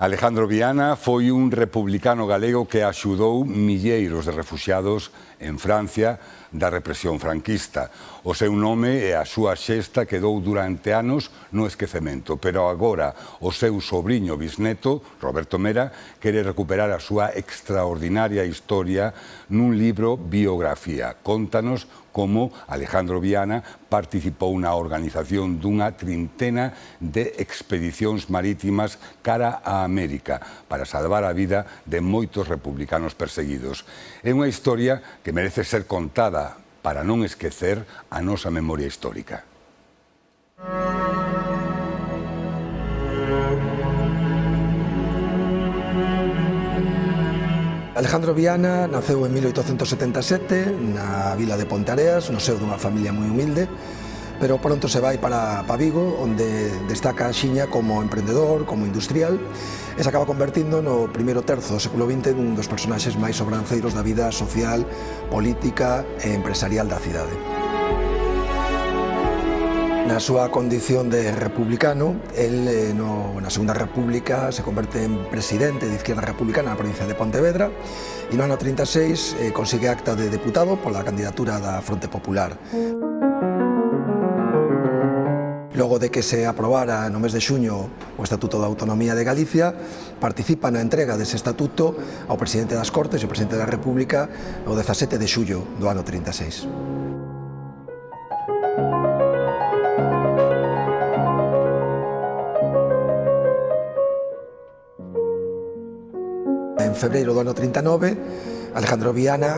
Alejandro Viana foi un republicano galego que axudou milleiros de refuxiados en Francia da represión franquista. O seu nome e a súa xesta quedou durante anos no esquecemento, pero agora o seu sobriño bisneto, Roberto Mera, quere recuperar a súa extraordinaria historia nun libro biografía. Contanos como Alejandro Viana participou na organización dunha trintena de expedicións marítimas cara a América para salvar a vida de moitos republicanos perseguidos. É unha historia que merece ser contada para non esquecer a nosa memoria histórica. Alejandro Viana naceu en 1877 na vila de Ponteareas, no seo dunha familia moi humilde, pero pronto se vai para Vigo, onde destaca axiña como emprendedor, como industrial, e se acaba convertindo no primeiro terzo do século XX nun dos personaxes máis sobranceiros da vida social, política e empresarial da cidade. Na súa condición de republicano, el na Segunda República se converte en presidente de Izquierda Republicana na provincia de Pontevedra e no ano 36 consigue acta de deputado pola candidatura da Fronte Popular. Logo de que se aprobara no mes de xuño o Estatuto da Autonomía de Galicia, participa na entrega dese estatuto ao presidente das Cortes e ao presidente da República o 17 de xullo do ano 36. En febreiro do ano 39, Alejandro Viana,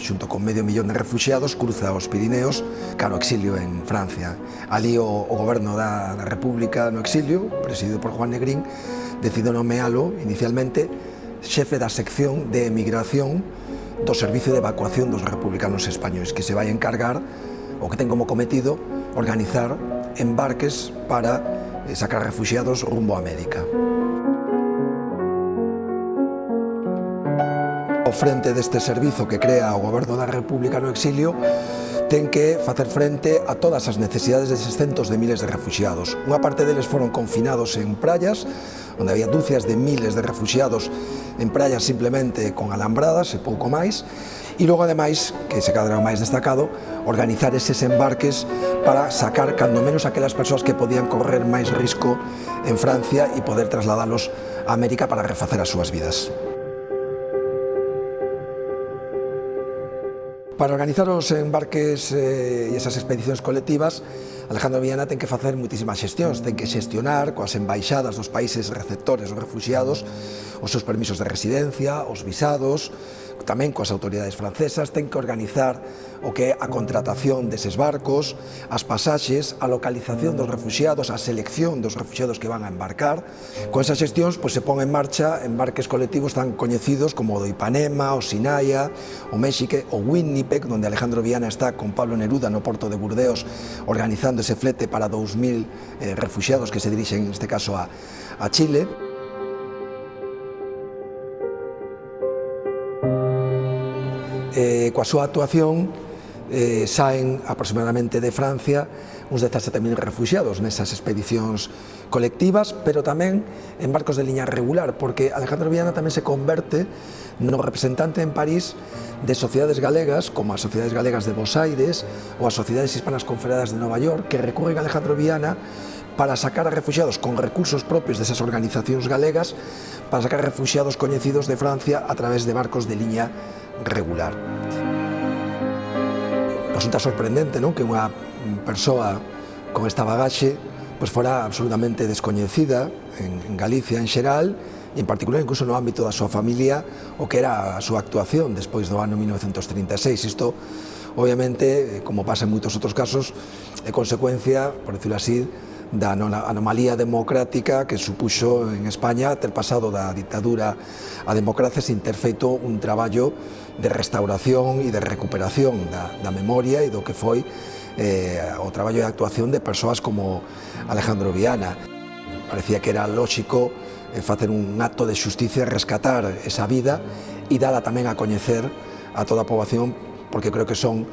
xunto con medio millón de refuxiados, cruza os Pirineos cara ao exilio en Francia. Ali o goberno da República no exilio, presidido por Juan Negrín, decidiu nomealo inicialmente xefe da sección de emigración do Servicio de Evacuación dos Republicanos Españois, que se vai encargar, o que ten como cometido, organizar embarques para sacar refuxiados rumbo a América. O frente deste servizo que crea o goberno da República no exilio ten que facer frente a todas as necesidades deses centos de miles de refuxiados. Unha parte deles foron confinados en praias, onde había dúcias de miles de refuxiados en praias simplemente con alambradas e pouco máis, e logo, ademais, que se cadra o máis destacado, organizar eses embarques para sacar cando menos aquelas persoas que podían correr máis risco en Francia e poder trasladalos a América para refacer as súas vidas. Para organizar os embarques e esas expedicións colectivas, Alejandro Viana ten que facer moitísimas xestións, ten que xestionar coas embaixadas dos países receptores dos refuxiados os seus permisos de residencia, os visados, tamén coas autoridades francesas, ten que organizar o que é a contratación deses barcos, as pasaxes, a localización dos refuxiados, a selección dos refuxiados que van a embarcar. Con esas xestións se pon en marcha embarques colectivos tan coñecidos como o do Ipanema, o Sinaia, o México, o Winnipeg, onde Alejandro Viana está con Pablo Neruda no porto de Burdeos organizando ese flete para 2000 refuxiados que se dirixen, neste caso, a Chile. Coa súa actuación saen aproximadamente de Francia uns 17.000 refuxiados nesas expedicións colectivas, pero tamén en barcos de liña regular, porque Alejandro Viana tamén se converte no representante en París de sociedades galegas, como as Sociedades Galegas de Bos Aires ou as Sociedades Hispanas Confederadas de Nova York, que recurren a Alejandro Viana para sacar a refuxiados con recursos propios desas organizacións galegas, para sacar refuxiados coñecidos de Francia a través de barcos de liña regular. Resulta sorprendente, non?, que unha persoa con esta bagaxe fora absolutamente descoñecida en Galicia en xeral, e en particular incluso no ámbito da súa familia, o que era a súa actuación despois do ano 1936. Isto, obviamente, como pasa en moitos outros casos, é consecuencia, por decirlo así, da anomalía democrática que supuxo en España ter pasado da dictadura á democracia sin ter feito un traballo de restauración e de recuperación da memoria e do que foi o traballo de actuación de persoas como Alejandro Viana. Parecía que era lóxico facer un acto de xusticia, rescatar esa vida e dala tamén a coñecer a toda a poboación, porque creo que son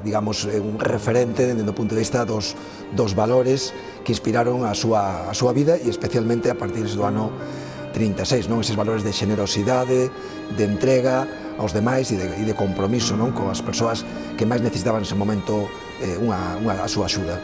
digamos, un referente dende o punto de vista dos valores que inspiraron a súa vida e especialmente a partir do ano 36, non? Eses valores de xenerosidade, de entrega aos demais e de compromiso, non? Con as persoas que máis necesitaban nese momento a súa axuda.